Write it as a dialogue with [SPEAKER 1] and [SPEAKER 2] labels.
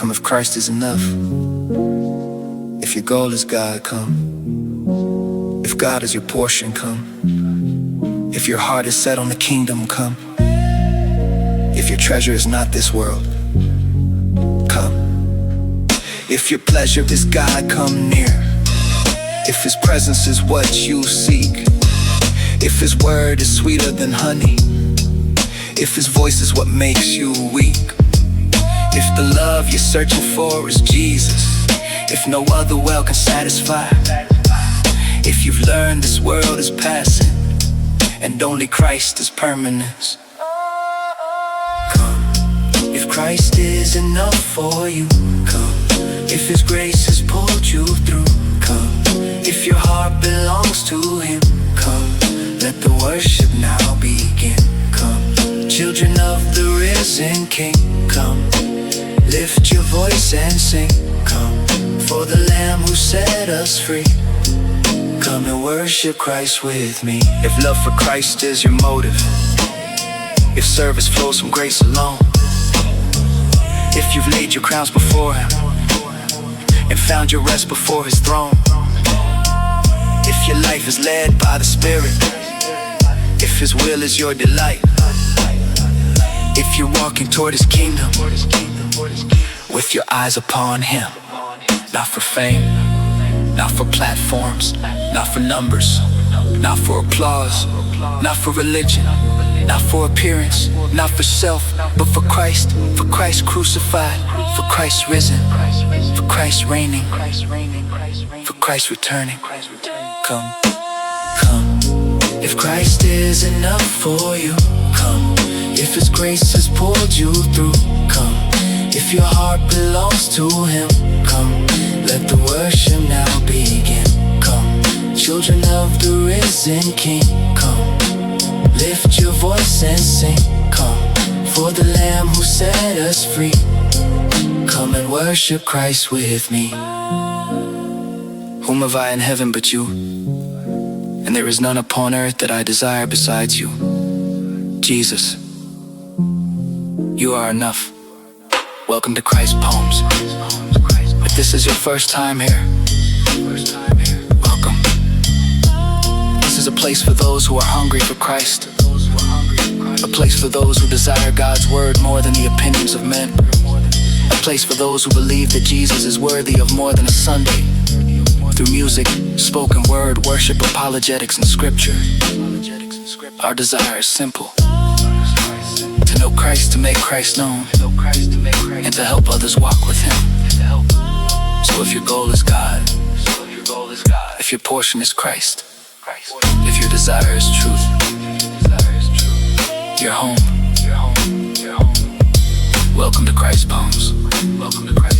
[SPEAKER 1] Come if Christ is enough. If your goal is God, come. If God is your portion, come. If your heart is set on the kingdom, come. If your treasure is not this world, come. If your pleasure is God, come near. If His presence is what you seek, if His word is sweeter than honey, if His voice is what makes you weak, if the love you're searching for is Jesus, if no other well can satisfy, if you've learned this world is passing and only Christ is permanence, come. If Christ is enough for you, come. If His grace has pulled you through, come. If your heart belongs to Him, come. Let the worship now begin, come. Children of the risen King, come. Lift your voice and sing, come. For the Lamb who set us free, come and worship Christ with me. If love for Christ is your motive, if service flows from grace alone, if you've laid your crowns before Him and found your rest before His throne, if your life is led by the Spirit, if His will is your delight, if you're walking toward His kingdom with your eyes upon Him, not for fame, not for platforms, not for numbers, not for applause, not for religion, not for appearance, not for self, but for Christ crucified, for Christ risen, for Christ reigning, for Christ returning. Come, come. If Christ is enough for you, come. If His grace has pulled you through, come. If your heart belongs to Him, come. Let the worship now begin, come. Children of the risen King, come. Lift your voice and sing, come. For the Lamb who set us free, come and worship Christ with me. Whom have I in heaven but you? And there is none upon earth that I desire besides you. Jesus, you are enough. Welcome to Christ Poems. If this is your first time here, welcome. This is a place for those who are hungry for Christ, a place for those who desire God's word more than the opinions of men, a place for those who believe that Jesus is worthy of more than a Sunday. Through music, spoken word, worship, apologetics, and scripture, our desire is simple: to know Christ, to make Christ known, and to help others walk with Him. So if your goal is God, if your portion is Christ, if your desire is truth, you're home. Welcome to Christ Poems. Welcome to Christ.